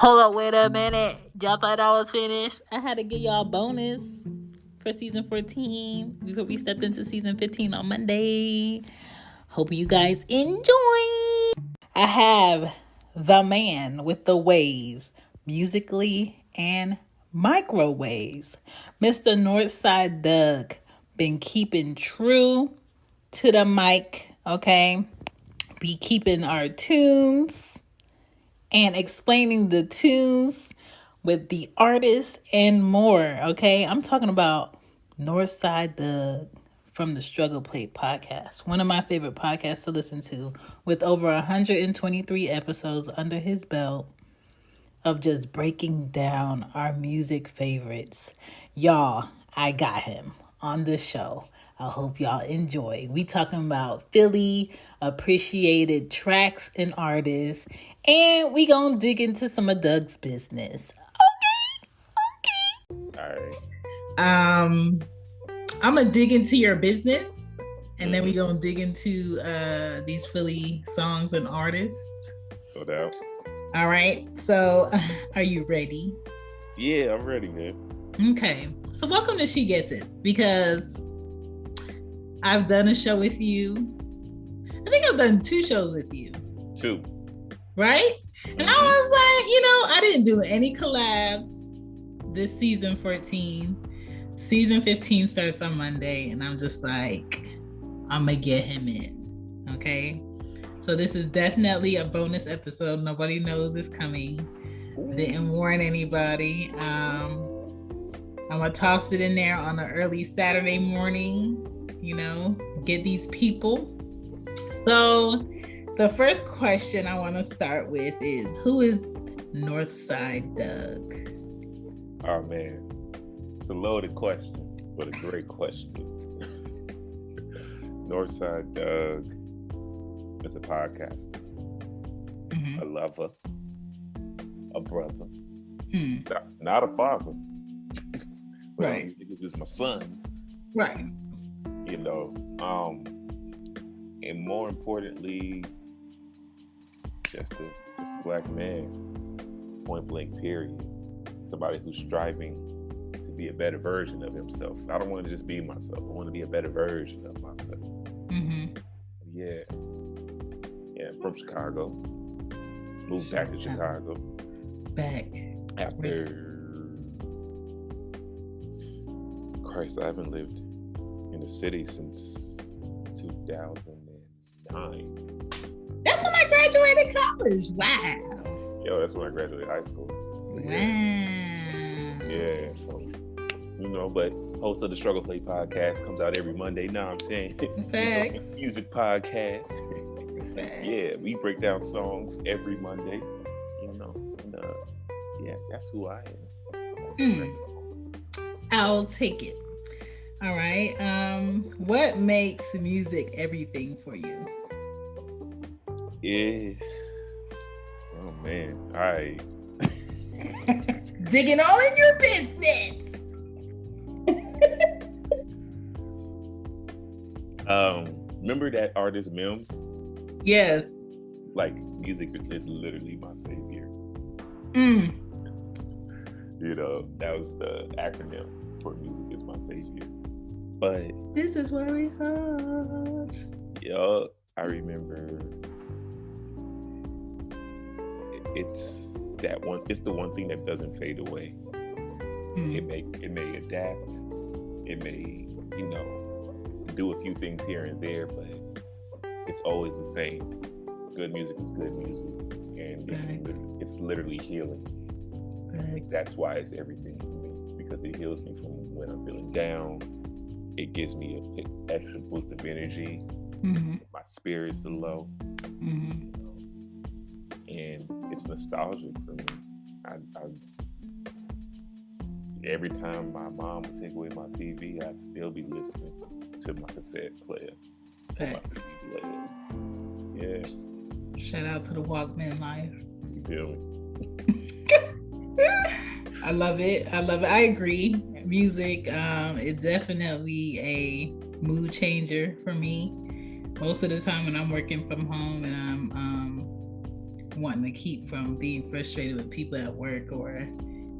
Hold up, wait a minute. Y'all thought I was finished? I had to give y'all a bonus for season 14 before we stepped into season 15 on Monday. Hope you guys enjoy. I have the man with the waves, musically and microwaves, Mr. Northside Doug. Been keeping true to the mic, okay? Be keeping our tunes and explaining the tunes with the artists and more, okay? I'm talking about Northside Doug from the Struggle Plate podcast, one of my favorite podcasts to listen to, with over 123 episodes under his belt of just breaking down our music favorites. Y'all, I got him on the show. I hope y'all enjoy. We talking about Philly appreciated tracks and artists, and we gonna dig into some of Doug's business. Okay. All right. I'm gonna dig into your business, and then we gonna dig into these Philly songs and artists. No doubt. All right. So, are you ready? Yeah, I'm ready, man. Okay. So, welcome to She Gets It, because I've done a show with you. I think I've done 2 shows with you. 2. Right? And I was like, I didn't do any collabs this season 14. Season 15 starts on Monday, and I'm just like, I'm going to get him in. Okay? So this is definitely a bonus episode. Nobody knows it's coming. Didn't warn anybody. I'm going to toss it in there on an early Saturday morning. Get these people. So the first question I want to start with is, who is Northside Doug? Oh, man. It's a loaded question, but a great question. Northside Doug is a podcaster, a lover, a brother, not a father. Right. This is my son's. Right. And more importantly, just a black man, point blank period. Somebody who's striving to be a better version of himself. I don't want to just be myself. I want to be a better version of myself. Yeah, from Chicago. Moved back to Chicago. After Christ, I haven't lived in the city since 2009. That's when I graduated college. Wow. That's when I graduated high school. Wow. Yeah, so, but host of the Struggle Plate podcast comes out every Monday. Now I'm saying, Facts. Music podcast. Facts. Yeah, we break down songs every Monday, and that's who I am. I'll take it. All right. What makes music everything for you? Yeah. Oh man. All right. Digging all in your business. Remember that artist Mims? Yes. Like, music is literally my savior. That was the acronym for music is my savior. But this is where we hush. I remember it's the one thing that doesn't fade away. It may adapt, it may do a few things here and there, but it's always the same. Good music is good music, and it's literally healing. That's why it's everything for me, because it heals me from when I'm feeling down. It gives me an extra boost of energy. My spirits are low. And it's nostalgic for me. Every time my mom would take away my TV, I'd still be listening to my cassette player. My CD player. Yeah. Shout out to the Walkman life. You feel me? I love it. I agree. Music is definitely a mood changer for me. Most of the time when I'm working from home and I'm wanting to keep from being frustrated with people at work or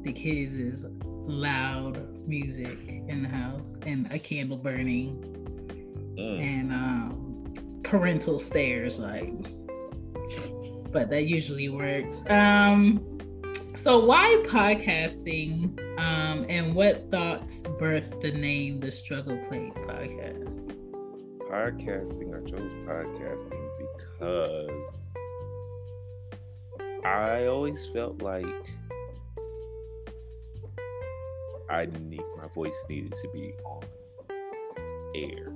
the kids is loud music in the house and a candle burning and parental stares, like, but that usually works. So why podcasting, and what thoughts birthed the name The Struggle Plate Podcast? Podcasting, I chose podcasting because I always felt like my voice needed to be on air,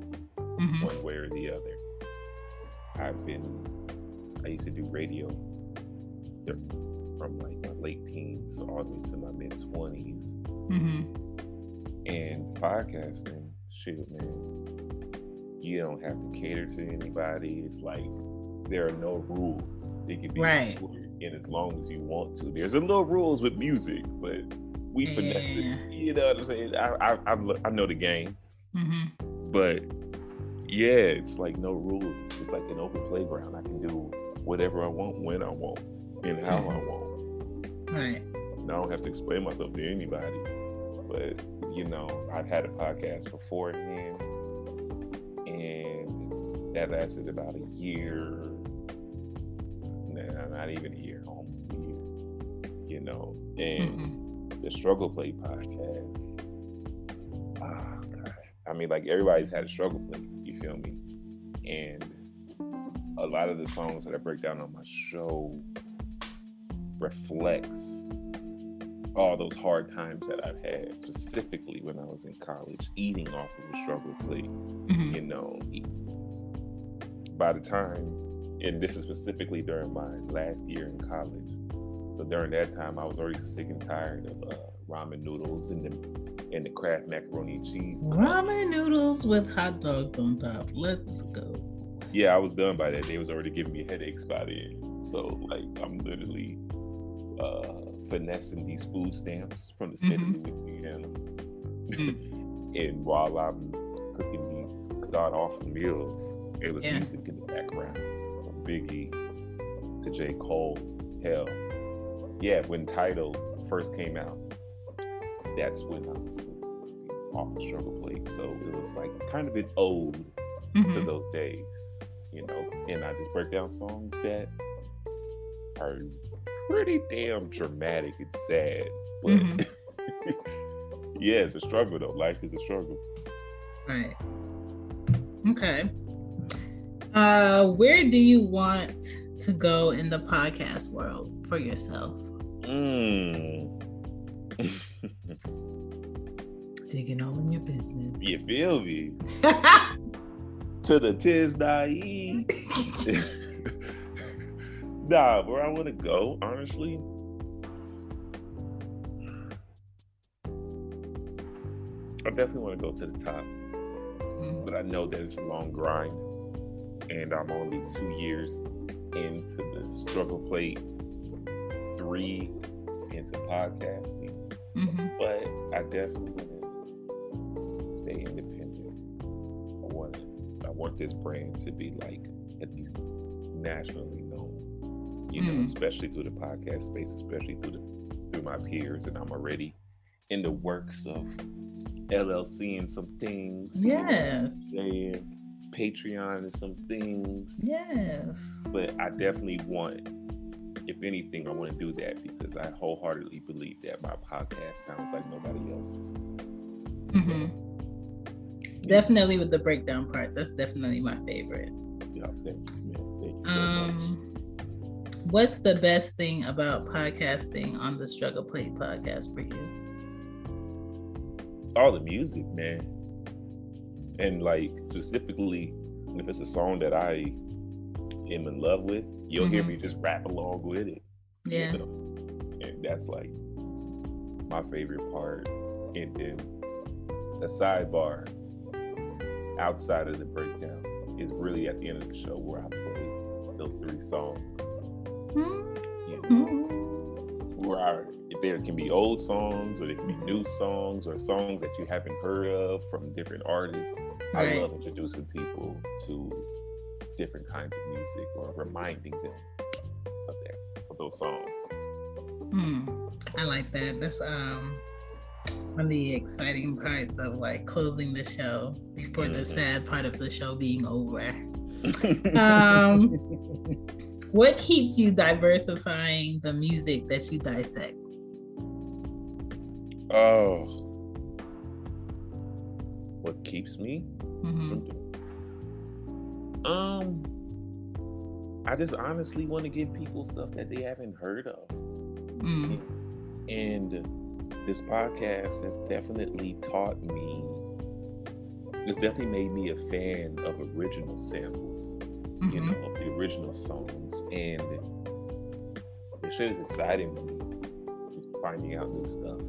one way or the other. I used to do radio from like my late teens all the way to my mid 20s. And podcasting, shoot, man, you don't have to cater to anybody. It's like there are no rules. It can be in as long as you want to. There's a little rules with music, but we finesse it. You know what I'm saying? I know the game, but yeah, it's like no rules. It's like an open playground. I can do whatever I want, when I want, and how I want. Right. And I don't have to explain myself to anybody. But I've had a podcast beforehand, and that lasted about a year. Nah, not even a year, almost a year. And the Struggle Plate podcast. Oh God. I mean, like, everybody's had a struggle plate. You feel me? And a lot of the songs that I break down on my show reflects all those hard times that I've had, specifically when I was in college, eating off of the struggle plate. By the time, and this is specifically during my last year in college, so during that time I was already sick and tired of ramen noodles and the Kraft macaroni and cheese. Ramen noodles with hot dogs on top. Let's go. Yeah, I was done by that. They was already giving me headaches by then. So, like, I'm literally finessing these food stamps from the state of Louisiana. And while I'm cooking these god-awful meals, it was music in the background. From Biggie to J. Cole. Hell, yeah, when Tidal first came out, that's when I was off the struggle plate. So it was like kind of an ode to those days, and I just break down songs that are pretty damn dramatic and sad, but yeah, it's a struggle though. Life is a struggle. Right. Okay. Where do you want to go in the podcast world for yourself? Digging all in your business. You feel me? To the tis naive. Nah, where I want to go, honestly, I definitely want to go to the top. But I know that it's a long grind, and I'm only 2 years into the struggle plate, 3 into podcasting. But I definitely want to stay independent. I want this brand to be like at least nationally known, especially through the podcast space, especially through my peers. And I'm already in the works of LLC and some things. Yeah. Saying Patreon and some things. Yes. But I definitely want, if anything, I want to do that because I wholeheartedly believe that my podcast sounds like nobody else's. Definitely with the breakdown part. That's definitely my favorite. Yeah, thank you, man. Thank you so much. What's the best thing about podcasting on the Struggle Plate podcast for you? All the music, man. And like specifically, if it's a song that I am in love with, you'll hear me just rap along with it. Yeah. And that's like my favorite part. And then the sidebar outside of the breakdown is really at the end of the show where I play those 3 songs. There can be old songs, or there can be new songs, or songs that you haven't heard of from different artists. Right. I love introducing people to different kinds of music or reminding them of that. of those songs. I like that. That's one of the exciting parts of like closing the show before the sad part of the show being over. What keeps you diversifying the music that you dissect? Oh, what keeps me? I just honestly want to give people stuff that they haven't heard of. And this podcast has definitely taught me, it's definitely made me a fan of original samples, you know, of the original songs. And the shit is exciting to me, finding out new stuff.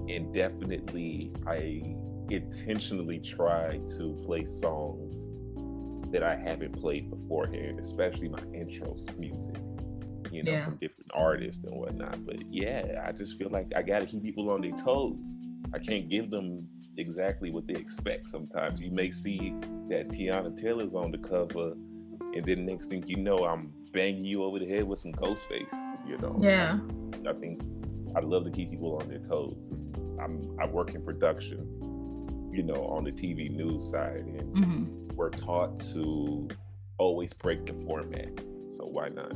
And definitely, I intentionally try to play songs that I haven't played beforehand, especially my intro music, you know, from different artists and whatnot. But yeah, I just feel like I gotta keep people on their toes. I can't give them exactly what they expect. Sometimes you may see that Tiana Taylor's on the cover, and then next thing you know, I'm banging you over the head with some Ghostface, you know. Yeah. I think I'd love to keep people on their toes. I work in production, you know, on the TV news side, and we're taught to always break the format. So why not?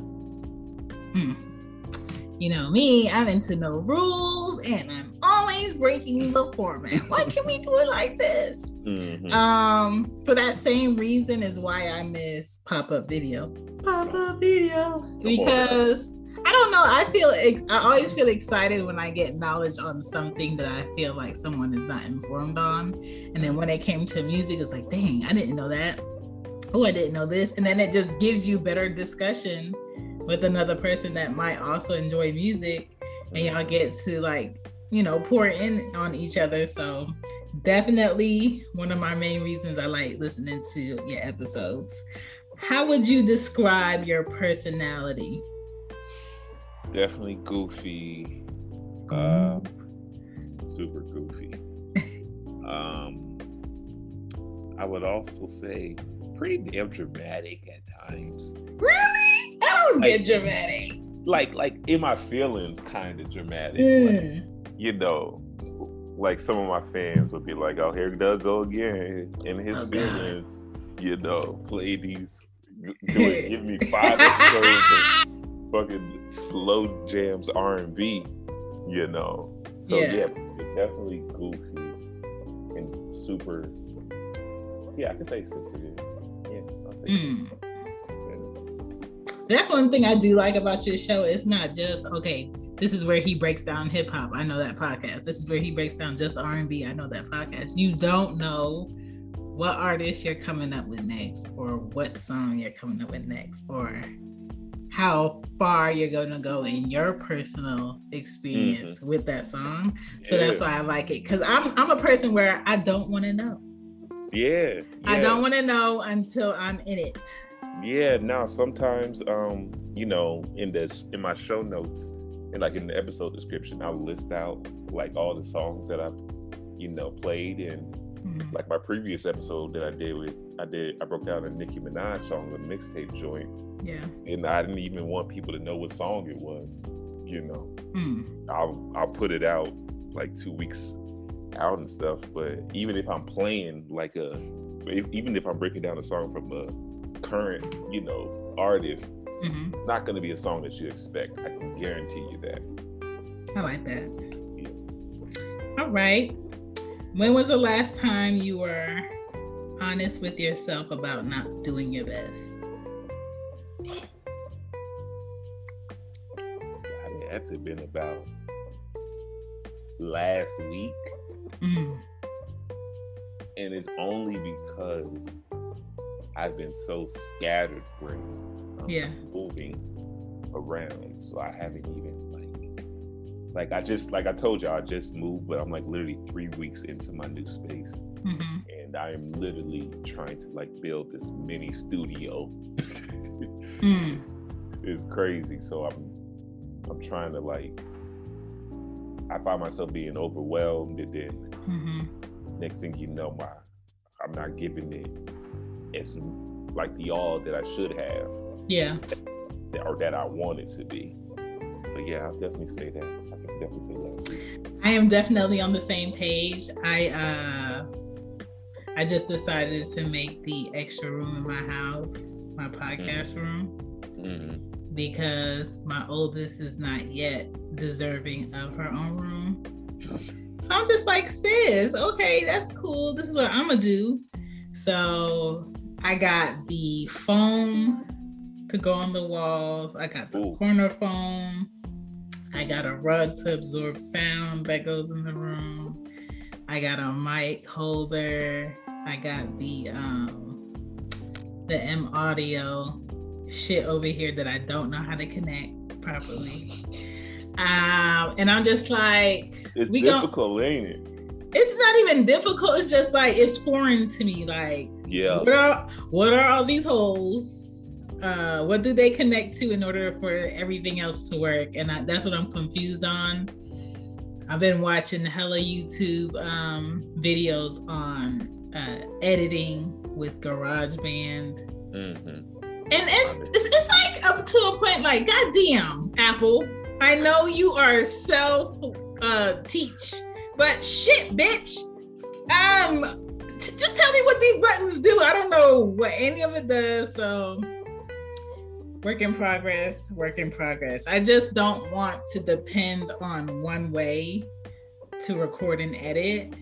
You know me, I'm into no rules, and I'm always breaking the format. Why can't we do it like this? For that same reason is why I miss pop-up video. Because I don't know, I always feel excited when I get knowledge on something that I feel like someone is not informed on. And then when it came to music, it's like, dang, I didn't know that. Oh, I didn't know this. And then it just gives you better discussion with another person that might also enjoy music, and y'all get to like, you know, pour in on each other. So definitely one of my main reasons I like listening to your episodes. How would you describe your personality? Definitely goofy, super goofy. I would also say pretty damn dramatic at times. Really? I don't get dramatic. Like in my feelings, kind of dramatic. Like, you know, like some of my fans would be like, "Oh, here Doug go again," in his feelings. God. You know, play these, give me 5 episodes of fucking slow jams R&B. You know, so yeah, definitely goofy and super. Yeah, I could say sensitive. Yeah, I'll say That's one thing I do like about your show. It's not just, okay, this is where he breaks down hip hop. I know that podcast. This is where he breaks down just R&B. I know that podcast. You don't know what artist you're coming up with next, or what song you're coming up with next, or how far you're going to go in your personal experience with that song. So that's why I like it. Because I'm a person where I don't want to know. Yeah. I don't want to know until I'm in it. Yeah, now sometimes, you know, in my show notes and like in the episode description, I'll list out like all the songs that I've, you know, played. And like my previous episode that I broke down a Nicki Minaj song, a mixtape joint. Yeah. And I didn't even want people to know what song it was, you know. I'll put it out like 2 weeks out and stuff. But even if I'm playing like even if I'm breaking down a song from a current, you know, artist, it's not going to be a song that you expect. I can guarantee you that. I like that. All right. When was the last time you were honest with yourself about not doing your best? I mean, that's been about last week. And it's only because I've been so scattered brain, moving around, so I haven't even like I told y'all, I just moved, but I'm like literally 3 weeks into my new space, and I am literally trying to like build this mini studio. It's crazy. So I'm trying to like, I find myself being overwhelmed, and then next thing you know, I'm not giving it as like the all that I should have. Yeah. that I want it to be. So yeah, I'll definitely say that. I can definitely say last week. I am definitely on the same page. I just decided to make the extra room in my house my podcast room because my oldest is not yet deserving of her own room. So I'm just like, sis, okay, that's cool. This is what I'm gonna do. So I got the foam to go on the walls. I got the corner foam. I got a rug to absorb sound that goes in the room. I got a mic holder. I got the M audio shit over here that I don't know how to connect properly. And I'm just like, it's difficult, ain't it? It's not even difficult. It's just like, it's foreign to me. Like, yeah, what are all these holes? What do they connect to in order for everything else to work? And that's what I'm confused on. I've been watching hella YouTube videos on editing with GarageBand. And it's like up to a point, like, goddamn, Apple, I know you are self-teach, but shit, bitch. Just tell me what these buttons do. I don't know what any of it does. So work in progress. I just don't want to depend on one way to record and edit.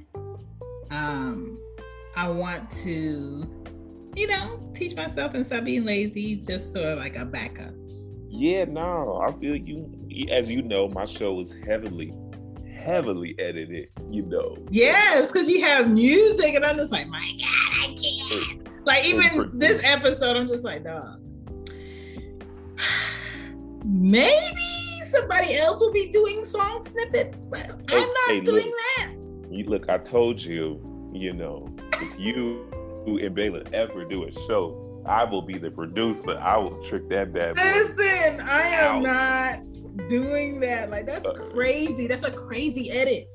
I want to, teach myself and stop being lazy, just sort of like a backup. Yeah, no, I feel you. As you know, my show is heavily edited, Yes, because you have music, and I'm just like, my God, I can't. Like, even this episode, I'm just like, dog. Maybe somebody else will be doing song snippets, but I'm not doing that. Look, I told you, if you and Bayla ever do a show, I will be the producer. I will trick that bad boy. Listen, I am not doing that. Like, that's crazy. That's a crazy edit.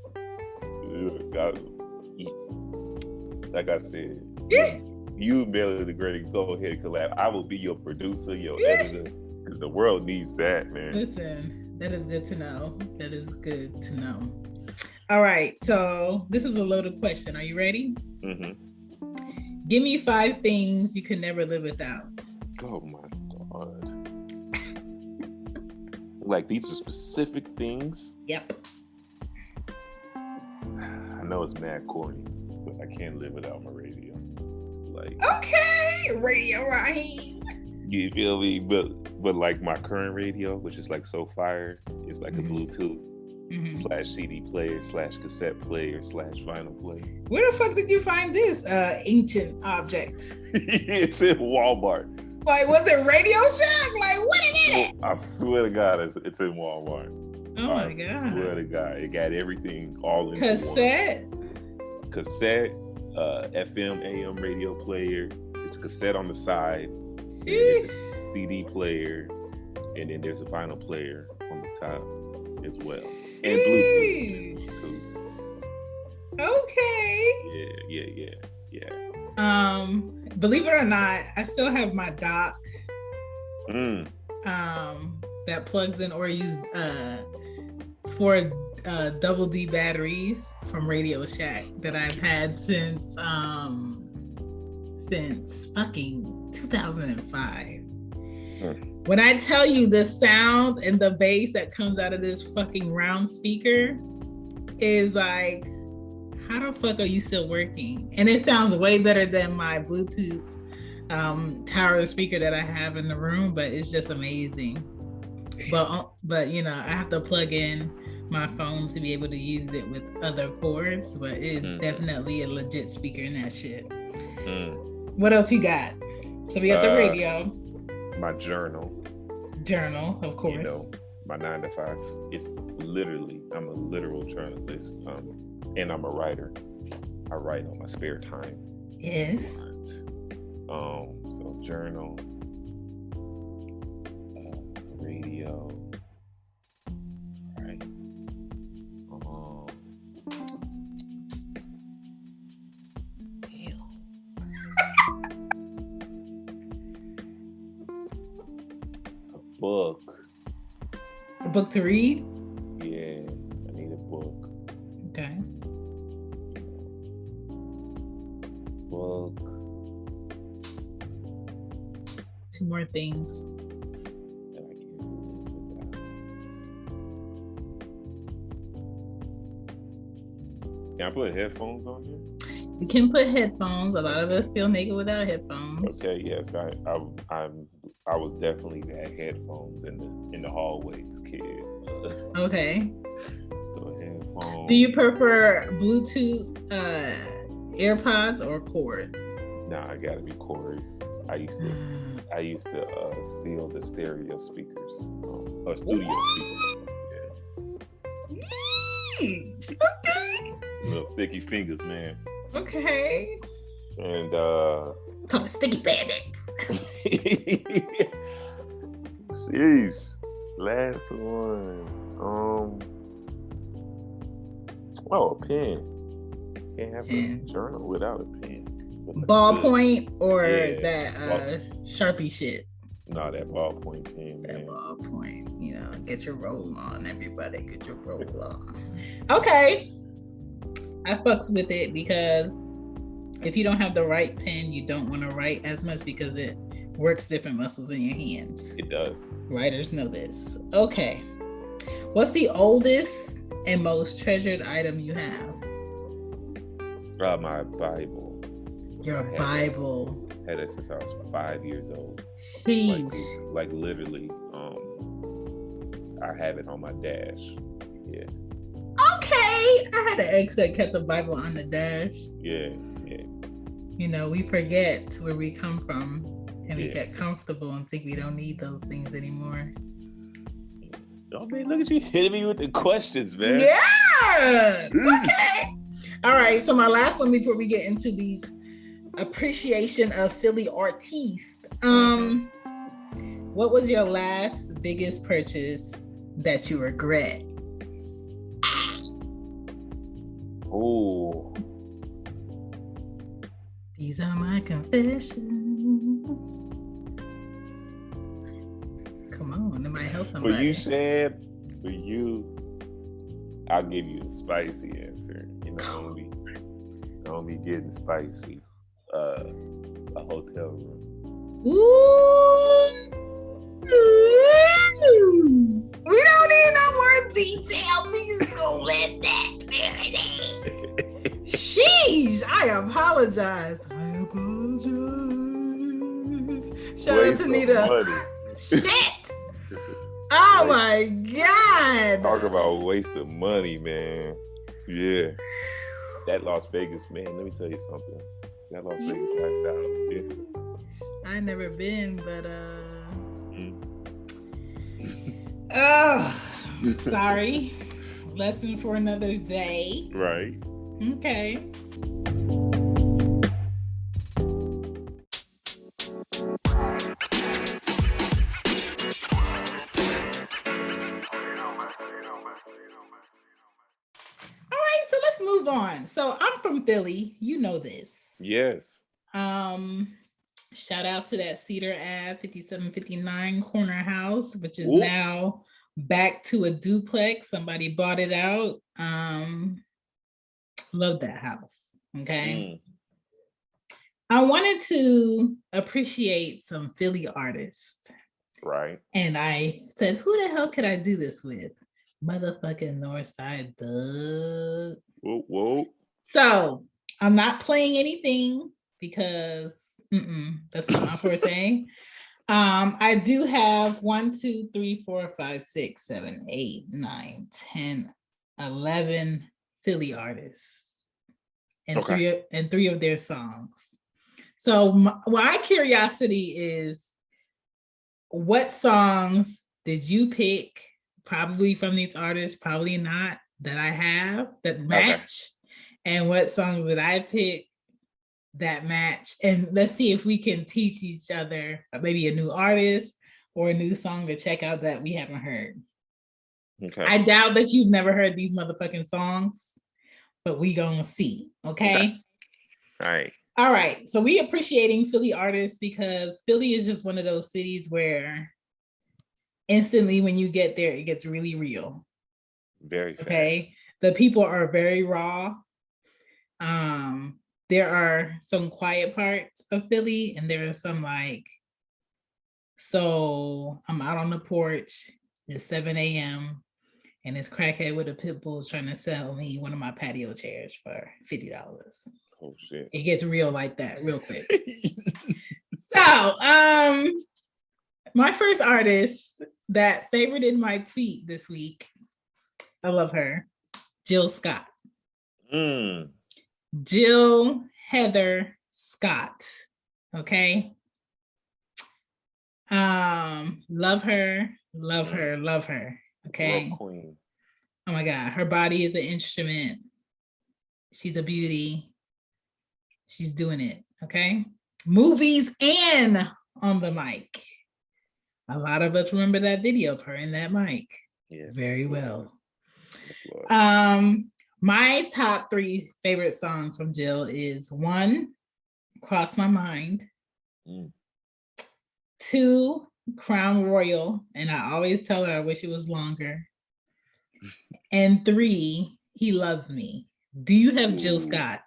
Like I said, you and Bayla the Great, go ahead and collab. I will be your producer, your editor, because the world needs that, man. Listen, that is good to know. All right, so this is a loaded question. Are you ready? Give me 5 things you can never live without. Oh my God. Like, these are specific things? Yep. I know it's mad corny, but I can't live without my radio. Like, okay, radio right. You feel me? But like my current radio, which is like so fire, it's like a Bluetooth / CD player / cassette player / vinyl player. Where the fuck did you find this ancient object? It's in Walmart. Like, was it Radio Shack? Like, what is it? I swear to God, it's in Walmart. Oh my God. I swear to God, it got everything all in cassette, FM, AM radio player. It's a cassette on the side. Sheesh. CD player, and then there's a vinyl player on the top as well, and Bluetooth too. Okay. Yeah. Believe it or not, I still have my dock. That plugs in or used for double D batteries from Radio Shack that I've had since fucking 2005. When I tell you the sound and the bass that comes out of this fucking round speaker is like, how the fuck are you still working? And it sounds way better than my Bluetooth tower speaker that I have in the room, but it's just amazing. But I have to plug in my phone to be able to use it with other cords, but it's definitely a legit speaker in that shit. What else you got? So we got the radio. My journal, of course. My 9 to 5. It's literally, I'm a literal journalist, and I'm a writer. I write on my spare time. Yes. So journal, radio, right? book. A book to read? Yeah, I need a book. Okay. Book. 2 more things. That I can't live without. Can I put headphones on here? You can put headphones. A lot of us feel naked without headphones. Okay, yes, I was definitely that headphones in the hallways kid. Okay. So headphones. Do you prefer Bluetooth AirPods or cord? Nah, I gotta be chorus. I used to steal the stereo speakers, or studio speakers. Yeah. Okay. Little sticky fingers, man. Okay. And Called sticky bandits. Jeez. Last one. A pen. Can't have a journal without a pen. Ballpoint or that Sharpie shit? No, that ballpoint pen, That man. ballpoint, get your roll on, everybody. Get your roll on. Okay. I fucks with it because if you don't have the right pen, you don't want to write as much because it works different muscles in your hands. It does. Writers know this. Okay. What's the oldest and most treasured item you have? My Bible. Your Bible. Had it since I was 5 years old. Jeez. Like literally, I have it on my dash. Yeah. Okay. I had an ex that kept the Bible on the dash. Yeah. We forget where we come from and we get comfortable and think we don't need those things anymore. Oh man, look at you hitting me with the questions, man. Yes. Okay. All right. So my last one before we get into these appreciation of Philly artists. What was your last biggest purchase that you regret? Oh. These are my confessions. Come on, it might help somebody. For you, Shad, I'll give you a spicy answer. I don't be getting spicy. A hotel room. Ooh. We don't need no more details. We just gonna let that marinate. Sheesh, I apologize. Shout out to Nita. Shit. Oh my God. Talk about waste of money, man. Yeah. That Las Vegas, man, let me tell you something. That Las Vegas lifestyle is different. I never been, but sorry. Lesson for another day. Right. Okay. Move on. So I'm from Philly. You know this. Yes. Shout out to that Cedar Ave 5759 corner house, which is now back to a duplex. Somebody bought it out. Love that house. Okay. I wanted to appreciate some Philly artists. Right. And I said, who the hell could I do this with? Motherfucking Northside Doug. Whoa. So I'm not playing anything because that's not my forte. I do have 1, 2, 3, 4, 5, 6, 7, 8, 9, 10, 11 Philly artists and three of their songs. So my curiosity is, what songs did you pick? Probably from these artists, probably not, that I have that match. And what songs did I pick that match? And let's see if we can teach each other maybe a new artist or a new song to check out that we haven't heard. Okay. I doubt that you've never heard these motherfucking songs, but we gonna see. Okay. All right. So we appreciating Philly artists because Philly is just one of those cities where instantly when you get there, it gets really real. Very fast. Okay. The people are very raw. There are some quiet parts of Philly, and there are some like, so I'm out on the porch, it's 7 a.m. and this crackhead with a pit bull is trying to sell me one of my patio chairs for $50. Oh shit. It gets real like that real quick. So, my first artist that favorited my tweet this week, I love her, Jill Scott. Jill Heather Scott. Okay. Love her. Okay. Girl queen. Oh my God. Her body is an instrument. She's a beauty. She's doing it. Okay. Movies and on the mic. A lot of us remember that video of her in that mic. Yeah. Very well. My top 3 favorite songs from Jill is 1, Cross My Mind. 2, Crown Royal. And I always tell her I wish it was longer. And 3, He Loves Me. Do you have Jill Scott?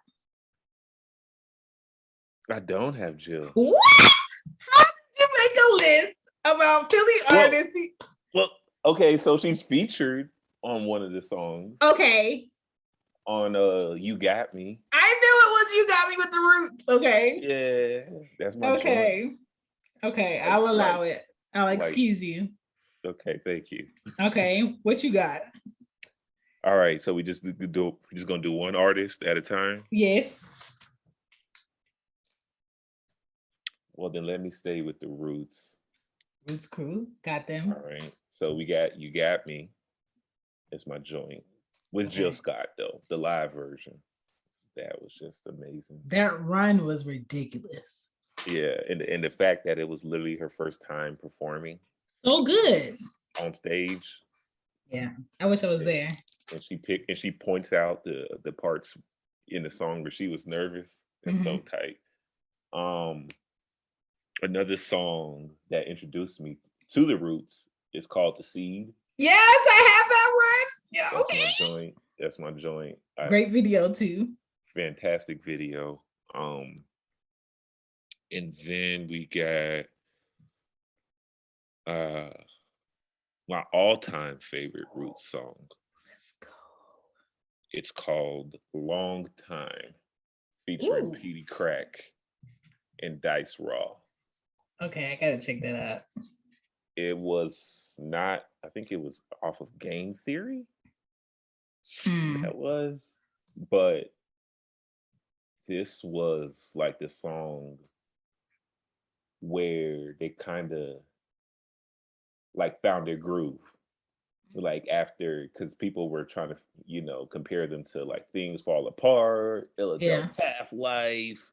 I don't have Jill. What? How did you make a list about Philly artists? Well, okay, so she's featured on one of the songs. Okay. On You Got Me. I knew it was You Got Me with the Roots. Okay. Yeah, that's my joint. Okay, I'll allow it. I'll excuse you. Okay, thank you. Okay, what you got? All right, so we're just gonna do one artist at a time? Yes. Well, then let me stay with the Roots. Roots crew, got them. All right, so we got You Got Me. It's my joint. With Jill Scott, though, the live version. That was just amazing. That run was ridiculous. Yeah, and the fact that it was literally her first time performing. So good. On stage. Yeah, I wish I was there. And she points out the parts in the song where she was nervous. It's so tight. Another song that introduced me to the Roots is called The Seed. Yes, I have that one. Yeah, That's my joint. Great video too. Fantastic video. And then we got my all-time favorite Roots song. Let's go. It's called Long Time, featuring Petey Crack and Dice Raw. Okay, I gotta check that out. It was not, I think it was off of Game Theory. That was, but this was like the song where they kind of like found their groove. Like after, because people were trying to, compare them to like Things Fall Apart, Illidale Half-Life,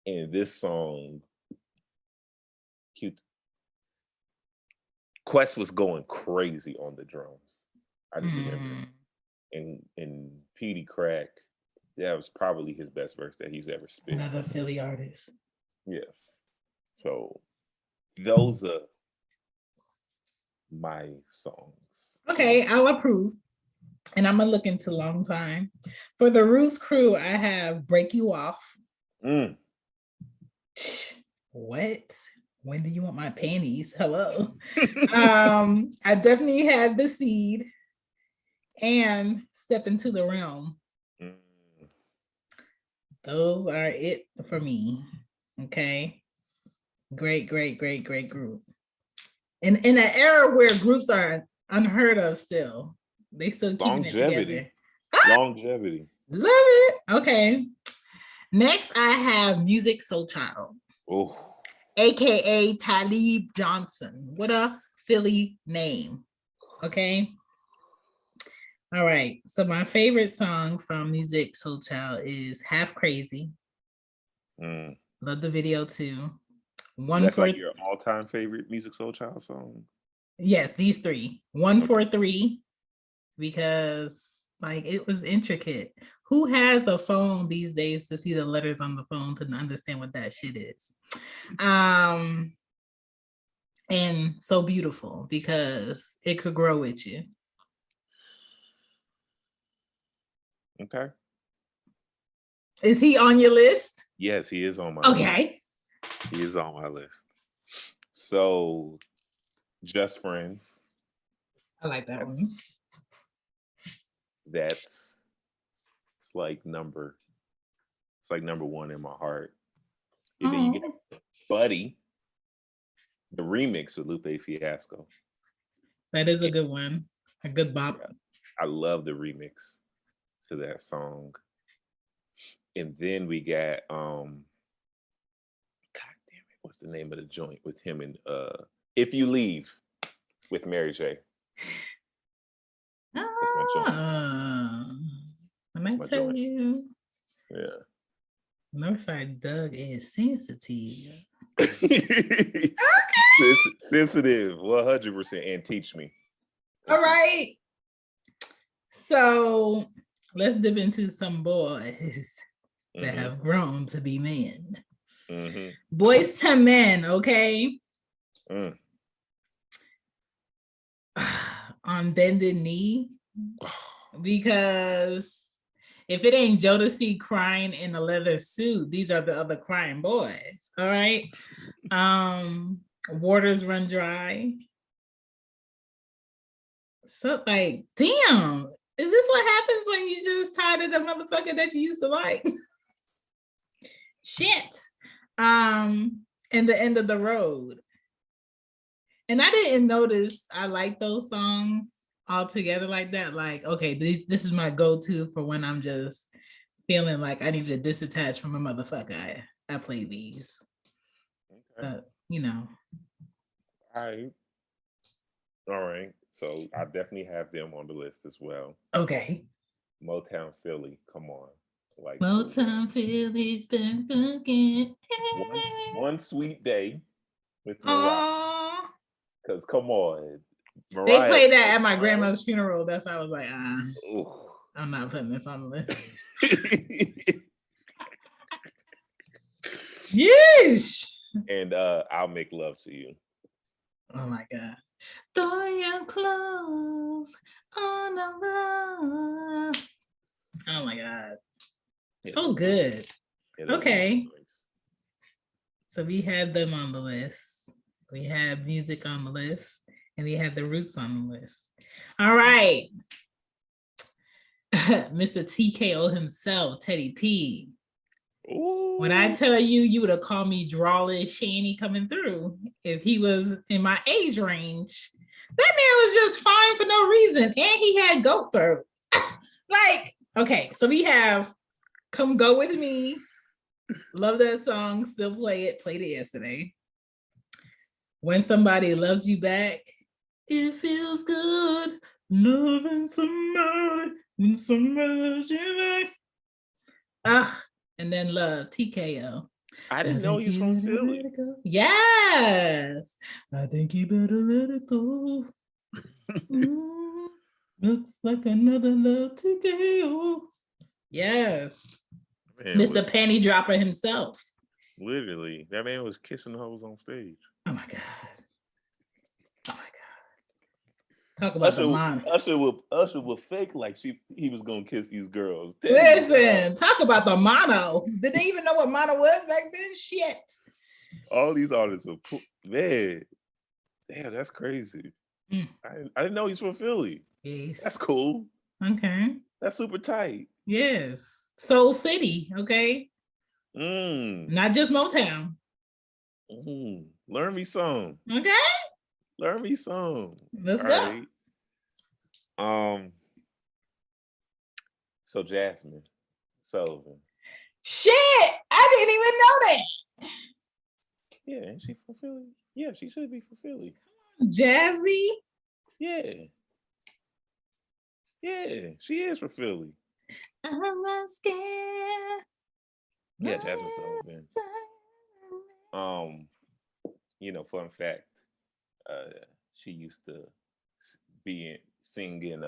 and this song, Quest was going crazy on the drums. I just remember. And Petey Crack, that was probably his best verse that he's ever spit. Another Philly artist. Yes. So those are my songs. Okay, I'll approve. And I'm gonna look into Long Time. For the Roots crew, I have Break You Off. What? When do you want my panties? Hello. I definitely had The Seed and Step Into the Realm. Those are it for me. Okay. Great group. And in an era where groups are unheard of still, they still keeping it together. Longevity. Love it. Okay. Next, I have Musiq Soulchild. Oh. AKA Talib Johnson. What a Philly name. Okay. All right. So my favorite song from Musiq Soulchild is Half Crazy. Love the video too. That's like your all-time favorite Musiq Soulchild song? Yes, these 3. 143, because like it was intricate. Who has a phone these days to see the letters on the phone to understand what that shit is? and so beautiful because it could grow with you. Okay. Is he on your list? Yes, he is on my list. Okay. He is on my list. So, Just Friends. I like that one. That's it's like number one in my heart. And then you get Buddy, the remix with Lupe Fiasco. That is a good one. A good bop. Yeah, I love the remix to that song. And then we got God damn it, what's the name of the joint with him and If You Leave with Mary J. That's my joint. I might tell joint. you. Yeah. Northside Doug is sensitive. Sensitive, 100%, and teach me. All right. So let's dip into some boys that have grown to be men. Boys to men, okay? On bended knee, because if it ain't Jodeci crying in a leather suit, these are the other crying boys. All right. Waters Run Dry. So like, damn, is this what happens when you just tired of the motherfucker that you used to like? Shit. And The End of the Road. And I didn't notice I like those songs all together like that. Like, okay, this is my go-to for when I'm just feeling like I need to disattach from a motherfucker. I play these. Okay. But, you know. All right. So I definitely have them on the list as well. Okay. Motown Philly, come on. Like Motown Philly's been cooking. One Sweet Day with Mariah. Because come on. Mariah, they played that at my grandma's funeral. That's why I was like, I'm not putting this on the list. Yeesh. And I'll Make Love to You. Oh my God. Throw your clothes on the floor. Oh my God. Yeah. So good. Okay. So we had them on the list. We had music on the list. And we had the Roots on the list. All right. Mr. TKO himself, Teddy P. Ooh. When I tell you, you would have called me Drawless Shanny coming through if he was in my age range. That man was just fine for no reason. And he had goat throat. Like, okay, so we have Come Go With Me. Love that song. Still play it. Played it yesterday. When Somebody Loves You Back. It feels good loving somebody when somebody loves you back. And then Love, TKO. I didn't know he's from Philly. Yes. I think you better let it go. Looks like another Love, TKO. Yes. Man, Mr. Panty Dropper himself. Literally. That man was kissing hoes on stage. Oh my God. Oh my God. Talk about the mono. Usher would fake like he was gonna kiss these girls. Listen, talk about the mono. Did they even know what mono was back then? Shit. All these artists were man. Damn, that's crazy. I didn't know he's from Philly. Yes. That's cool. Okay. That's super tight. Yes. Soul City, okay? Not just Motown. Learn me some. Okay. Learn me some. Let's go. Right. So Jasmine Sullivan. Shit! I didn't even know that. Yeah, ain't she from Philly? Yeah, she should be from Philly. Jazzy? Yeah. Yeah, she is from Philly. I'm not scared. Yeah, Jasmine Sullivan. Fun fact. She used to sing in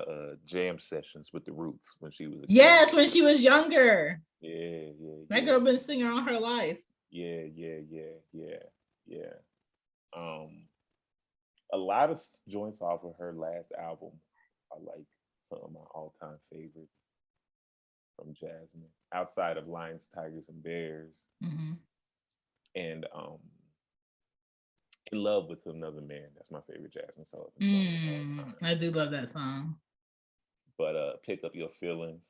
jam sessions with the Roots when she was a kid. When she was younger. Yeah. That girl been singing all her life. Yeah. a lot of joints off of her last album are like some of my all-time favorites from Jasmine, outside of Lions, Tigers, and Bears, and In Love with Another Man. That's my favorite Jasmine Sullivan song. I do love that song. But Pick Up Your Feelings.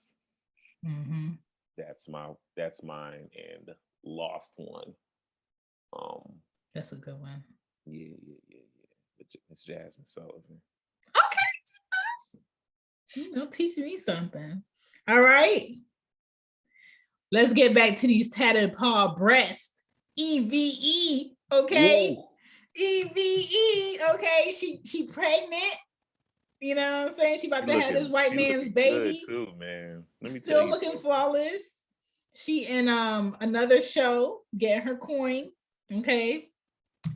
That's mine, and Lost One. That's a good one. Yeah. It's Jasmine Sullivan. Okay. Teach me something. All right. Let's get back to these tatted paw breasts. EVE. Okay. Ooh. EVE. Okay. She pregnant. You know what I'm saying? She about to have this white man's baby. Good too, man. Let me Still looking flawless. She in another show, getting her coin. Okay.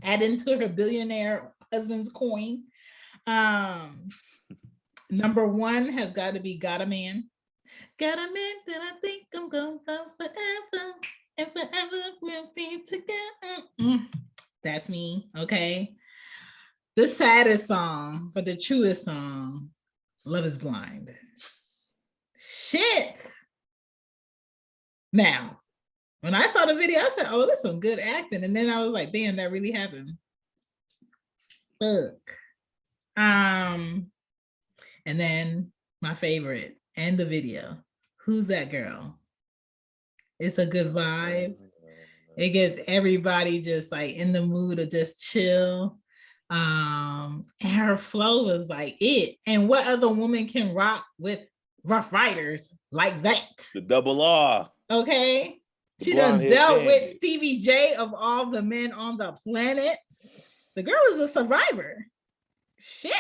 Adding to her billionaire husband's coin. Number one has got to be Got a Man. Got a man that I think I'm gonna love forever. And forever we'll be together. That's me, okay? The saddest song, but the truest song, Love is Blind. Shit. Now, when I saw the video, I said, oh, that's some good acting. And then I was like, damn, that really happened. Fuck. And then my favorite, and the video. Who's That Girl? It's a good vibe. It gets everybody just like in the mood to just chill. And her flow was like it. And what other woman can rock with Rough Riders like that? The double R. Okay. She done dealt with Stevie J of all the men on the planet. The girl is a survivor. Shit.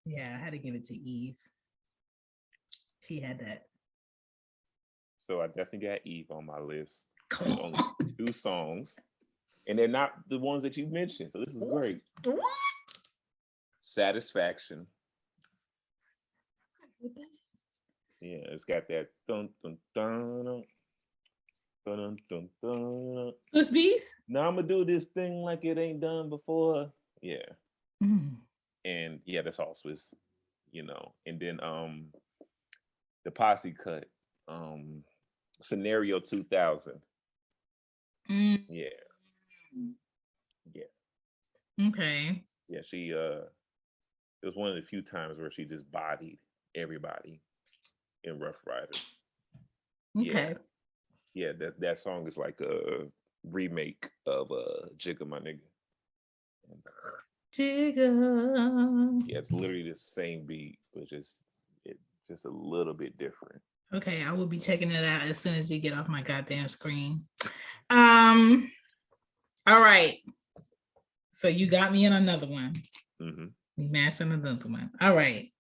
Yeah, I had to give it to Eve. She had that. So I definitely got Eve on my list. There's only 2 songs. And they're not the ones that you mentioned. So this is great. Satisfaction. Yeah, it's got that dun dun dun dun dun dun. Swiss Beats? Now I'm gonna do this thing like it ain't done before. Yeah. And yeah, that's all Swiss, you know. And then the posse cut, Scenario 2000. Yeah. Okay. Yeah, she it was one of the few times where she just bodied everybody in Rough Riders. Okay. Yeah, that song is like a remake of Jigga My Nigga. Jigga. Yeah, it's literally the same beat, but just a little bit different. Okay, I will be checking it out as soon as you get off my goddamn screen. All right. So you got me in another one. We matched on another one. All right.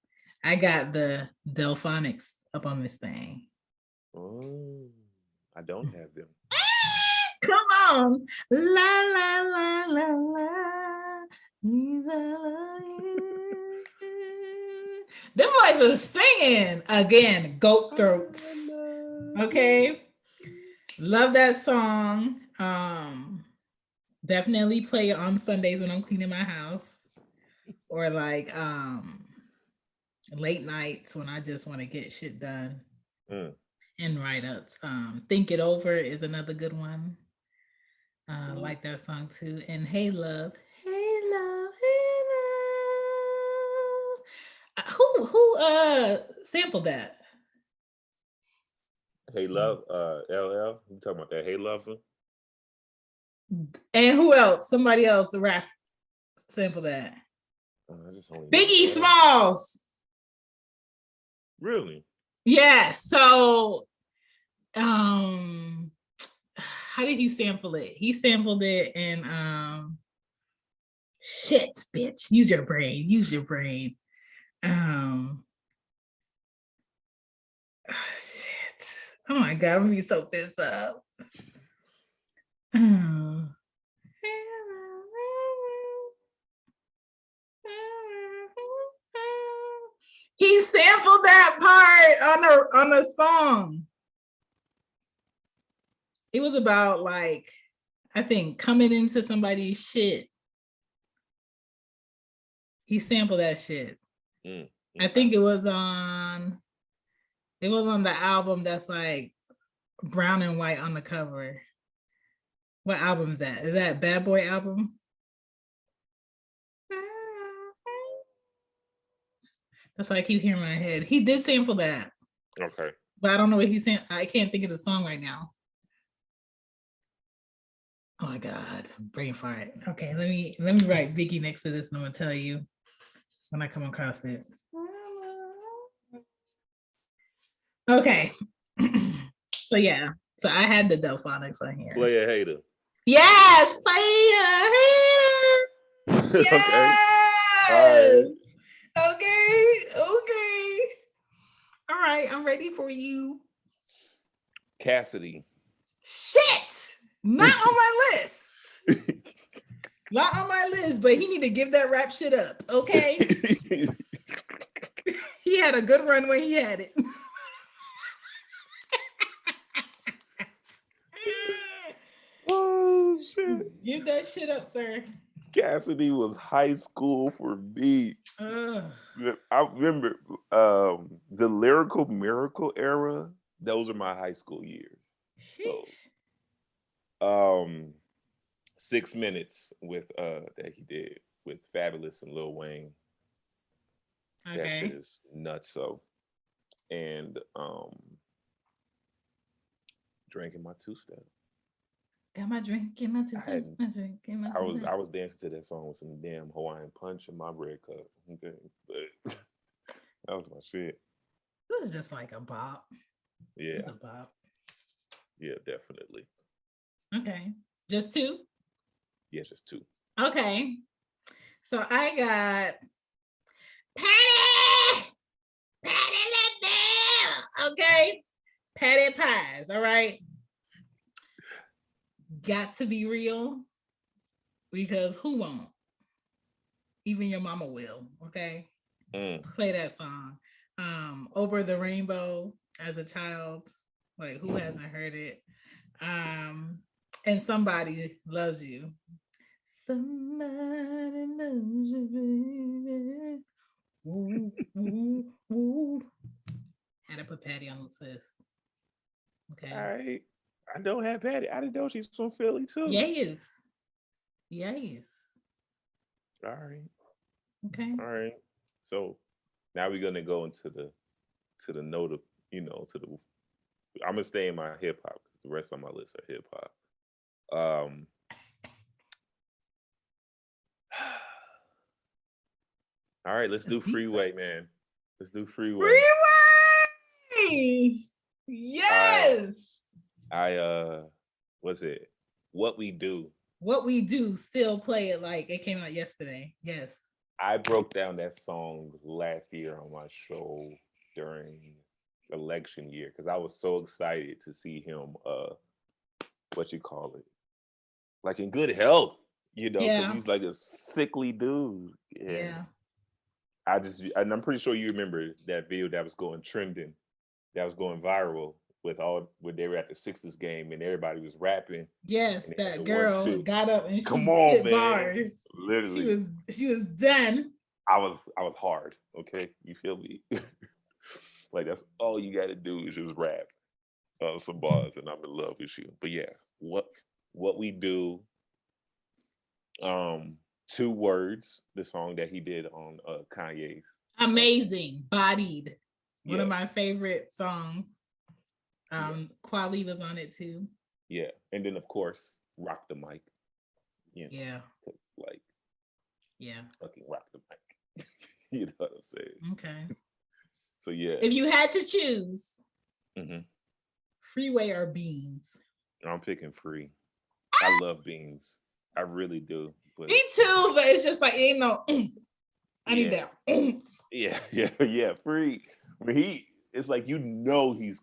I got the Delfonics up on this thing. Oh, I don't have them. Come on. La la la la la. Them boys are singing again. Goat throats. Okay. Love that song. Definitely play it on Sundays when I'm cleaning my house, or like late nights when I just want to get shit done. And write-ups. Think It Over is another good one. Like that song too. And Hey Love, Hey Love, Hey Love. Who sampled that? Hey Love, LL. You talking about that Hey Love? And who else? Somebody else rap sample that. Biggie Smalls. Really? Yeah. So, how did he sample it? He sampled it in shit, bitch. Use your brain. Use your brain. Oh, shit. Oh my God, I'm gonna be so pissed up. He sampled that part on a song. It was about like, I think coming into somebody's shit He sampled that shit. Okay. I think it was on the album that's like brown and white on the cover. What album is that? Is that Bad Boy album? That's what I keep hearing in my head. He did sample that. Okay. But I don't know what he said. I can't think of the song right now. Oh my God, brain fart. Okay, let me write Biggie next to this and I'm gonna tell you when I come across it. Okay. So yeah. So I had the Delfonics on here. Player hater. Yes, player hater. Yes. Okay. All right. Okay. All right, I'm ready for you. Cassidy. Shit! Not on my list. Not on my list, but he need to give that rap shit up, okay? He had a good run when he had it. Oh shit! Give that shit up, sir. Cassidy was high school for me. I remember the Lyrical Miracle era. Those are my high school years. Sheesh. So, 6 minutes with that he did with Fabulous and Lil Wayne. Okay. That shit is nuts. So, and drinking my two-step. Got my drink, get my two-step, my drink, get my two-step. I was dancing to that song with some damn Hawaiian punch in my red cup. Okay, but that was my shit. It was just like a bop. Yeah. It was a bop. Yeah, definitely. Okay. Just two? Yeah, just two. Okay. So I got Patti La Belle. Okay. Patti Pies. All right. Got to be real. Because who won't? Even your mama will. Okay. Play that song. Over the Rainbow as a child. Like, who hasn't heard it? And Somebody Loves You. Somebody loves you, baby. Woo, woo, woo. Had to put Patti on the list. Okay. All right. I don't have Patti. I didn't know she's from Philly too. Yes. All right. Okay. All right. So now we're gonna go into the note of I'm gonna stay in my hip hop because the rest on my list are hip hop. All right, let's do Freeway, man. Let's do Freeway. Freeway! Yes! What's it? What We Do. What We Do, still play it like it came out yesterday. Yes. I broke down that song last year on my show during election year because I was so excited to see him like in good health, because he's like a sickly dude. Yeah. And I'm pretty sure you remember that video that was going trending, that was going viral when they were at the Sixers game and everybody was rapping. Yes, that girl got up and she spit bars. Literally, she was done. I was hard. Okay, you feel me? Like that's all you got to do is just rap some bars, and I'm in love with you. But yeah, what we do. 2 Words, the song that he did on Kanye's. Amazing, Bodied. One of my favorite songs. Kweli was on it too. Yeah, and then of course, Rock the Mic. Yeah. Like, yeah, fucking rock the mic. You know what I'm saying? Okay. So yeah. If you had to choose, Freeway or Beans? I'm picking Free. I love Beans. I really do. But me too, but it's just like ain't no. I need that. Yeah. Free. But it's like he's.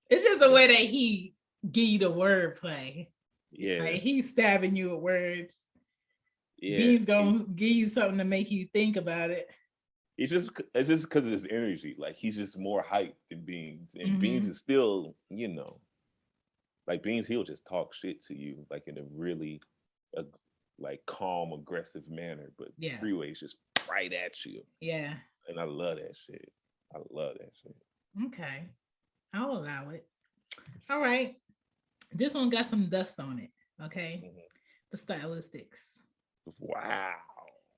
It's just the way that he give you the wordplay. Yeah, like he's stabbing you with words. Yeah, Beans gonna give you something to make you think about it. It's just because of his energy. Like he's just more hyped than Beans, and Beans is still, like Beans, he'll just talk shit to you, like in a really like calm, aggressive manner, but Yeah. Freeway's just right at you. Yeah. And I love that shit. I love that shit. Okay. I'll allow it. All right. This one got some dust on it. Okay. Mm-hmm. The Stylistics. Wow.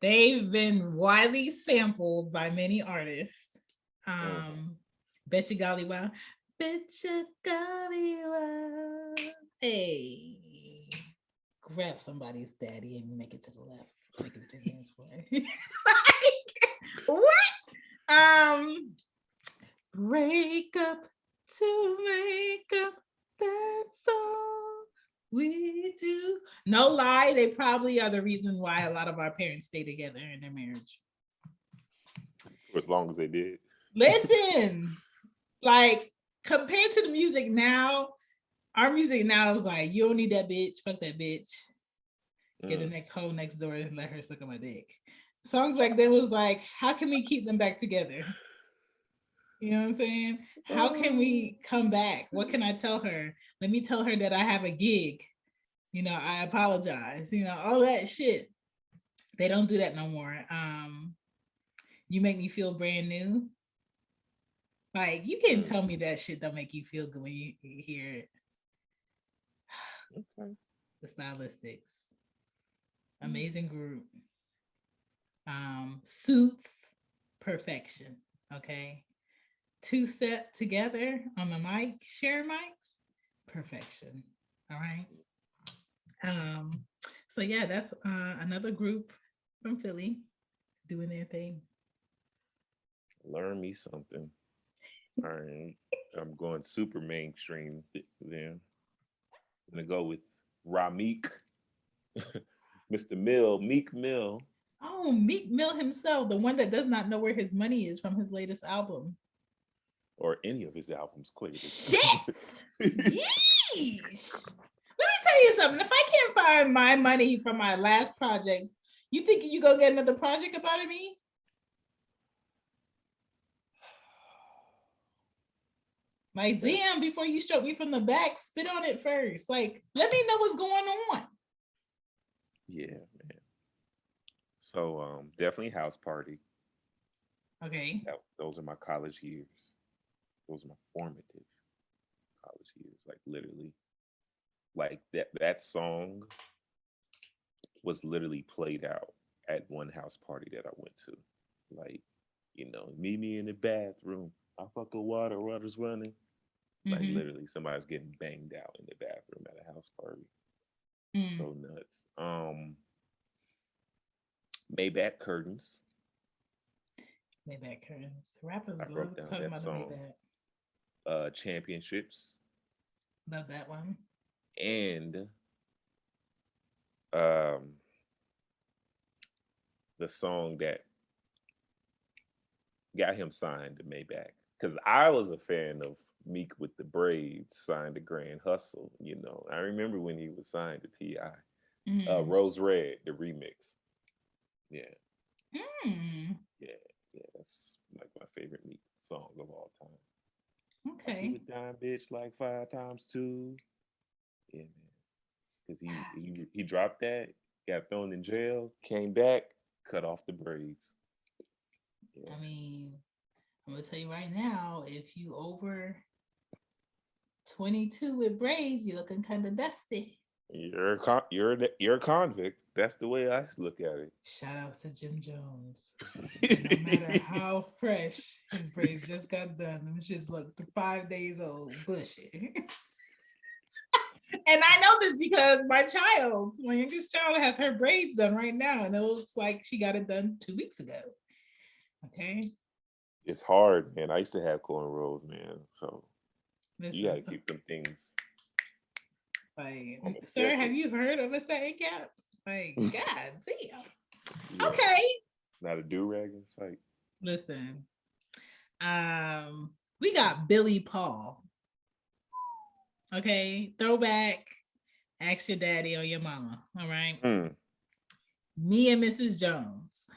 They've been widely sampled by many artists. Mm-hmm. Betcha Golly Wow. Betcha Golly Wow. Hey. Grab somebody's daddy and make it to the left. Make it to the dance floor. What? Break up to make up. That's all we do. No lie, they probably are the reason why a lot of our parents stay together in their marriage. For as long as they did. Listen, like compared to the music now, our music now is like, you don't need that bitch, fuck that bitch. Get the next hoe next door and let her suck on my dick. Songs back then was like, how can we keep them back together? You know what I'm saying? How can we come back? What can I tell her? Let me tell her that I have a gig. You know, I apologize. You know, all that shit. They don't do that no more. You make me feel brand new. Like, you can't tell me that shit don't make you feel good when you hear it. Okay. The Stylistics. Amazing group. Suits, perfection. Okay. Two-step together on the mic, share mics, perfection. All right. So yeah, that's another group from Philly doing their thing. Learn me something. All right. I'm going super mainstream then. I'm gonna go with Rameek, Mr. Meek Mill. Oh, Meek Mill himself, the one that does not know where his money is from his latest album. Or any of his albums, clearly. Shit! Yeesh! Let me tell you something. If I can't find my money from my last project, you think you go get another project about me? Like, damn, before you stroke me from the back, spit on it first. Like, let me know what's going on. Yeah, man. So definitely House Party. Okay. Those are my college years. Those are my formative college years. Like literally. Like that song was literally played out at one house party that I went to. Like, meet me in the bathroom. I fuck a water's running. Like literally somebody's getting banged out in the bathroom at a house party. So nuts. Maybach curtains. Maybach curtains. Rappers I love wrote down talking that about song. the Maybach. Championships. Love that one. And the song that got him signed to Maybach. Because I was a fan of Meek with the braids signed to Grand Hustle. I remember when he was signed to T.I. Rose Red, the remix. Yeah. Yeah, that's like my favorite Meek song of all time. Okay. Keep it down, bitch, like 5 times 2. Yeah, man. Because he dropped that, got thrown in jail, came back, cut off the braids. Yeah. I mean, I'm gonna tell you right now, if you over 22 with braids, you're looking kind of dusty. You're a convict. That's the way I look at it. Shout out to Jim Jones. No matter how fresh his braids just got done, them shits look 5 days old, bushy. And I know this because my youngest child, has her braids done right now, and it looks like she got it done 2 weeks ago. Okay. It's hard, man. I used to have cornrows, man. So you gotta keep them things. Like, sir, have you heard of a satin cap? Like, God damn. Yeah. Okay. Not a do-rag in sight. Listen. We got Billy Paul. Okay. Throwback. Ask your daddy or your mama. All right. Me and Mrs. Jones.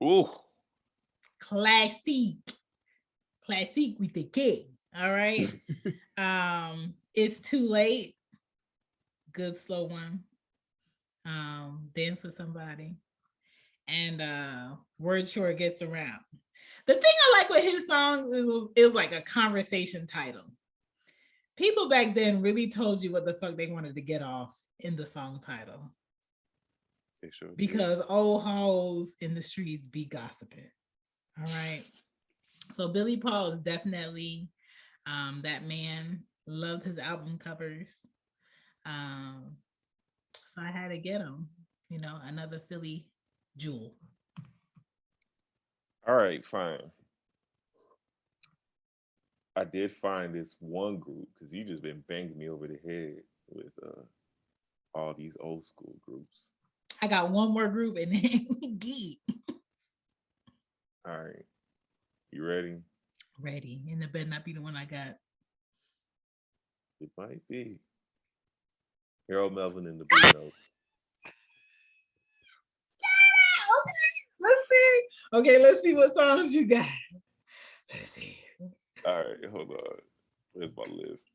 Ooh. Classic with the kid. All right. It's Too Late. Good slow one. Dance with Somebody, and Word Sure Gets Around. The thing I like with his songs is like a conversation title. People back then really told you what the fuck they wanted to get off in the song title. They sure did. Because old hoes in the streets be gossiping. All right. So Billy Paul is definitely that man. Loved his album covers. So I had to get him. You know, another Philly jewel. All right, fine. I did find this one group because you just been banging me over the head with all these old school groups. I got one more group and then geek. All right, you ready? Ready, and it better not be the one I got. It might be Harold Melvin and the Blue Notes. Let's see. Okay, let's see what songs you got. Let's see. All right, hold on. Where's my list?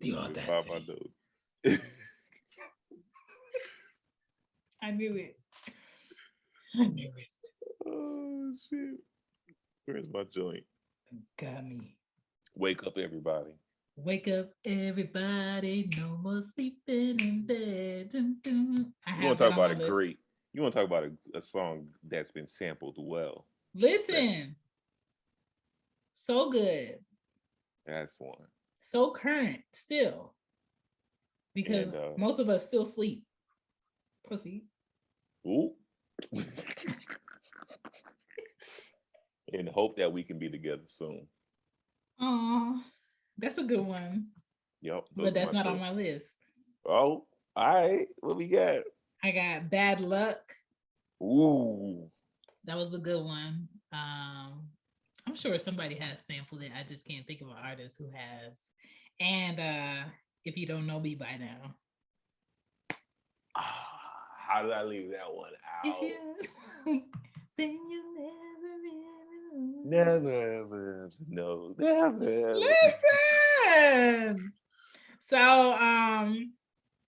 The audacity. My notes. I knew it. I knew it. Oh shit! Where's my joint? Got me. Wake up, everybody. Wake up, everybody. No more sleeping in bed. Dun, dun. You want to talk about a great? You want to talk about a song that's been sampled well? Listen. So good. That's one. So current still. Because most of us still sleep. Proceed. Ooh. And hope that we can be together soon. Oh, that's a good one. Yep. But that's not on my list. Oh, all right. What we got? I got Bad Luck. Ooh. That was a good one. I'm sure somebody has sampled it. I just can't think of an artist who has. And If You Don't Know Me by Now. How did I leave that one out? Then you never know. Never. Listen. So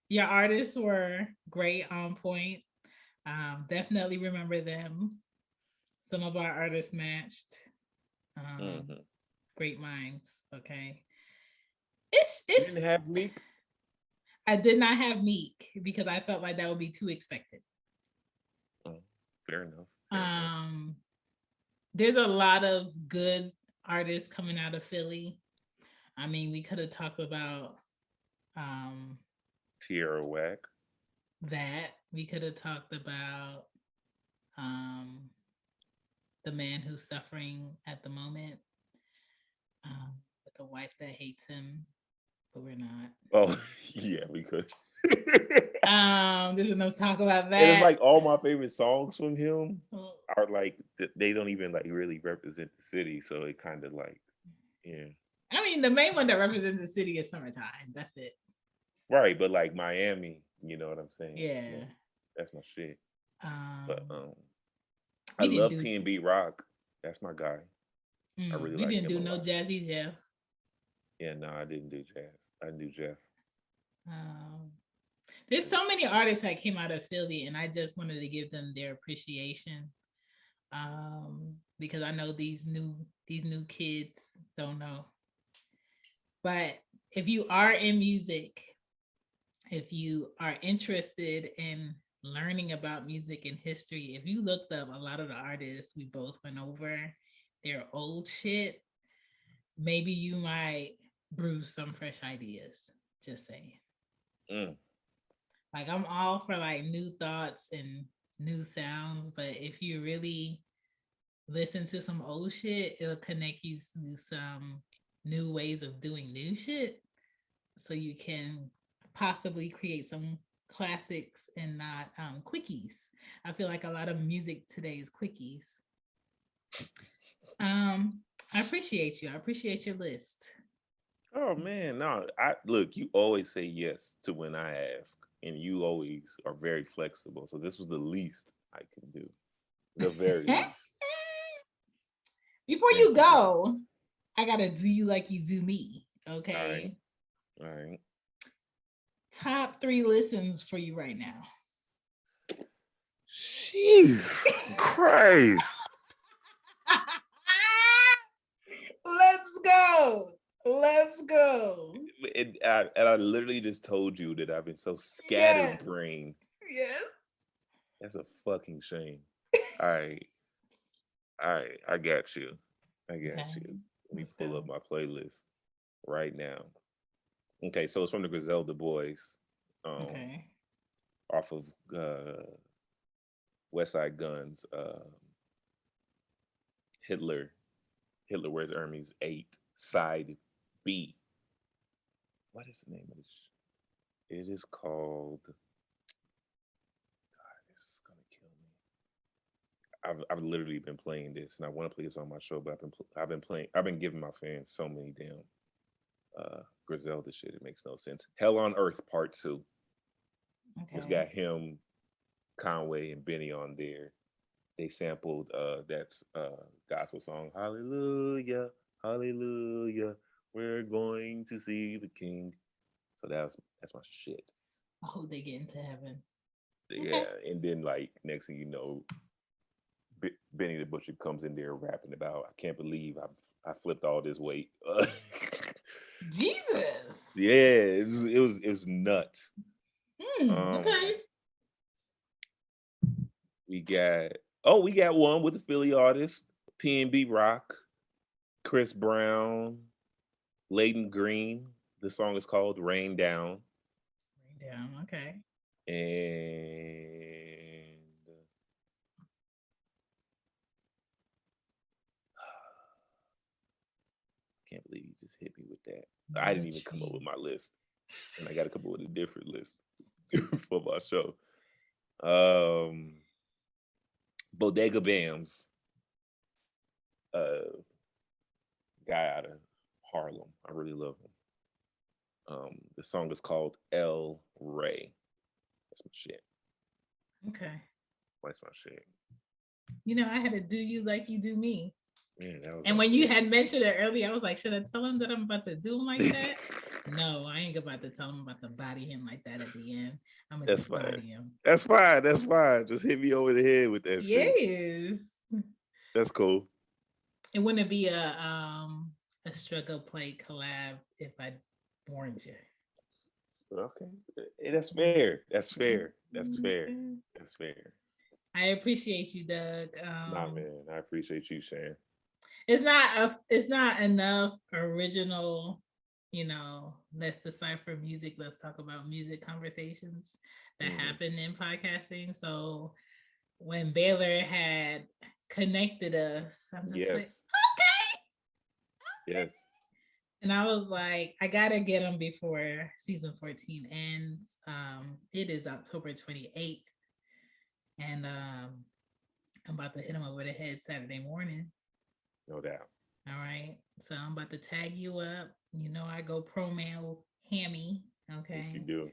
your artists were great, on point. Definitely remember them. Some of our artists matched. Great minds. Okay. It's you didn't have Meek? I did not have Meek because I felt like that would be too expected. Oh, fair enough. There's a lot of good artists coming out of Philly. I mean, we could have talked about Tierra Whack. That we could have talked about the man who's suffering at the moment with a wife that hates him, but we're not. Oh yeah, we could. There's enough talk about that. And it's like all my favorite songs from him are like they don't even like really represent the city, so it kind of like, yeah. I mean, the main one that represents the city is Summertime. That's it. Right, but like Miami, you know what I'm saying? Yeah. That's my shit. But I love T&B Rock. That's my guy. I really like him. We didn't do no Jazzy Jeff. Yeah, no, I didn't do Jeff. I knew Jeff. There's so many artists that came out of Philly, and I just wanted to give them their appreciation. Because I know these new kids don't know. But if you are in music, if you are interested in learning about music and history, if you looked up a lot of the artists we both went over, their old shit, maybe you might brew some fresh ideas. Just saying. Like, I'm all for like new thoughts and new sounds, but if you really listen to some old shit, it'll connect you to some new ways of doing new shit, so you can possibly create some classics and not quickies. I feel like a lot of music today is quickies. I appreciate you. I appreciate your list. Oh man, no. Look, you always say yes to when I ask, and you always are very flexible. So this was the least I can do. The very least. Before you go, I gotta do you like you do me. Okay. All right. top 3 listens for you right now. Jesus Christ. Let's go. Let's go. And I literally just told you that I've been so Yes. scatterbrained. Yes. That's a fucking shame. All right. All right. I got you. I got Okay. you. Let me Let's pull go. up my playlist right now. Okay, so it's from the Griselda Boys, Okay. off of West Side Guns, Hitler, Hitler Wears Hermes 8, Side B. What is the name of this? It is called. God, this is gonna kill me. I've literally been playing this, and I want to play this on my show, but I've been giving my fans so many damn Griselda shit. It makes no sense. Hell on Earth Part 2. It's Okay. got him, Conway, and Benny on there. They sampled that gospel song, Hallelujah, Hallelujah, we're going to see the King. So that's my shit. I hope they get into heaven. Okay. Yeah, and then like next thing you know, Benny the Butcher comes in there rapping about, I can't believe I flipped all this weight. Jesus. Yeah, it was nuts. Um, Okay. we got one with the Philly artist, PNB Rock, Chris Brown, Layden Green. The song is called Rain Down. Right down. Okay. And can't believe you just hit me with that. I didn't even come up with Military. my list. And I gotta come up with a different list for my show. Um Bodega Bams, uh guy out of Harlem. I really love him. The song is called El Rey. That's my shit. Okay. That's my shit. I had to do you like you do me. Man, that was And my when you shit. had mentioned it earlier, I was like, should I tell him that I'm about to do him like that? No, I ain't about to tell him about to body him like that at the end. I'm gonna That's just fine. body him. That's fine. That's fine. Just hit me over the head with that shit. Yes. That's cool. It wouldn't be a struggle play collab if I warned you. Okay. That's fair. That's fair. That's fair. Okay. That's fair. I appreciate you, Doug. Nah, man. I appreciate you, Shan. It's not enough original, let's decipher music, let's talk about music conversations that happen in podcasting. So when Baylor had connected us, I'm just like, Yes. okay. Yes. And I was like, I gotta get them before season 14 ends. It is October 28th. And I'm about to hit them over the head Saturday morning. No doubt. All right. So I'm about to tag you up. I go pro mail hammy. Okay. Yes, you do.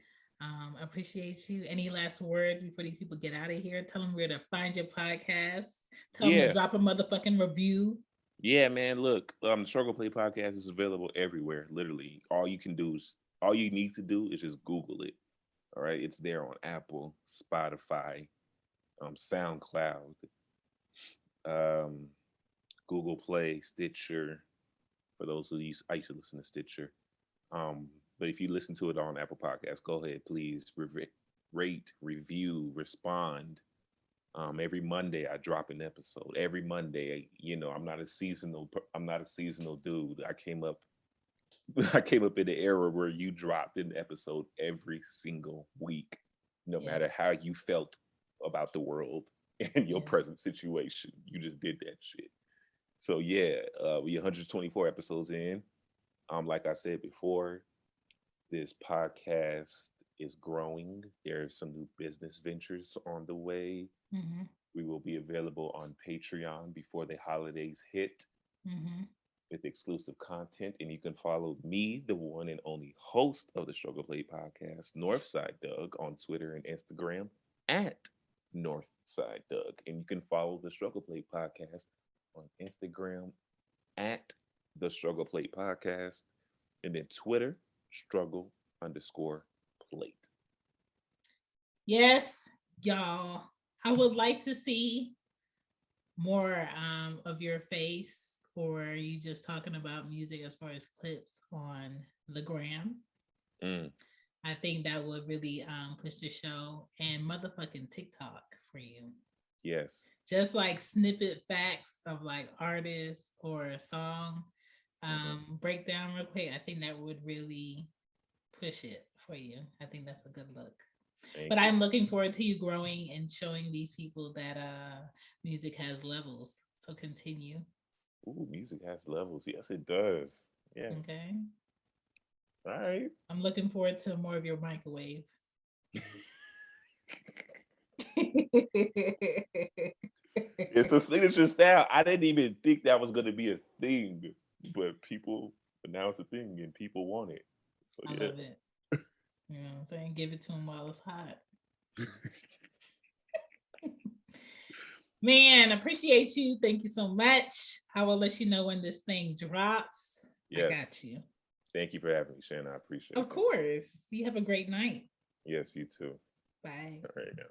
Appreciate you. Any last words before these people get out of here? Tell them where to find your podcast. Tell them to Yeah. drop a motherfucking review. Yeah, man. Look, the Struggle Play podcast is available everywhere. Literally, all you need to do is just Google it. All right, it's there on Apple, Spotify, SoundCloud, um, Google Play, Stitcher. For those I used to listen to Stitcher. But if you listen to it on Apple Podcasts, go ahead, please rate, review, respond. Every Monday I drop an episode. Every Monday, I'm not a seasonal dude. I came up in the era where you dropped an episode every single week, no matter how you felt about the world and your present situation. You just did that shit. So yeah, we 124 episodes in. Like I said before, this podcast is growing. There are some new business ventures on the way. Mm-hmm. We will be available on Patreon before the holidays hit. Mm-hmm. With exclusive content, and you can follow me, the one and only host of the Struggle Play podcast, Northside Doug, on Twitter and Instagram at Northside Doug, and you can follow the Struggle Play podcast on Instagram at the Struggle Play podcast, and then Twitter Struggle _ plate. Yes, y'all. I would like to see more of your face, or are you just talking about music as far as clips on the gram? Mm. I think that would really push the show, and motherfucking TikTok for you. Yes. Just like snippet facts of like artists or a song breakdown real quick. I think that would really push it for you. I think that's a good look. But I'm looking forward to you growing and showing these people that music has levels. So continue. Ooh, music has levels. Yes, it does. Yes. Okay. All right. I'm looking forward to more of your microwave. It's a signature style. I didn't even think that was going to be a thing, but people announced a thing and people want it. So I love it. You know what I'm saying? Give it to them while it's hot. Man, appreciate you. Thank you so much. I will let you know when this thing drops. Yes. I got you. Thank you for having me, Shannon. I appreciate it. Of course. You have a great night. Yes, you too. Bye. All right now.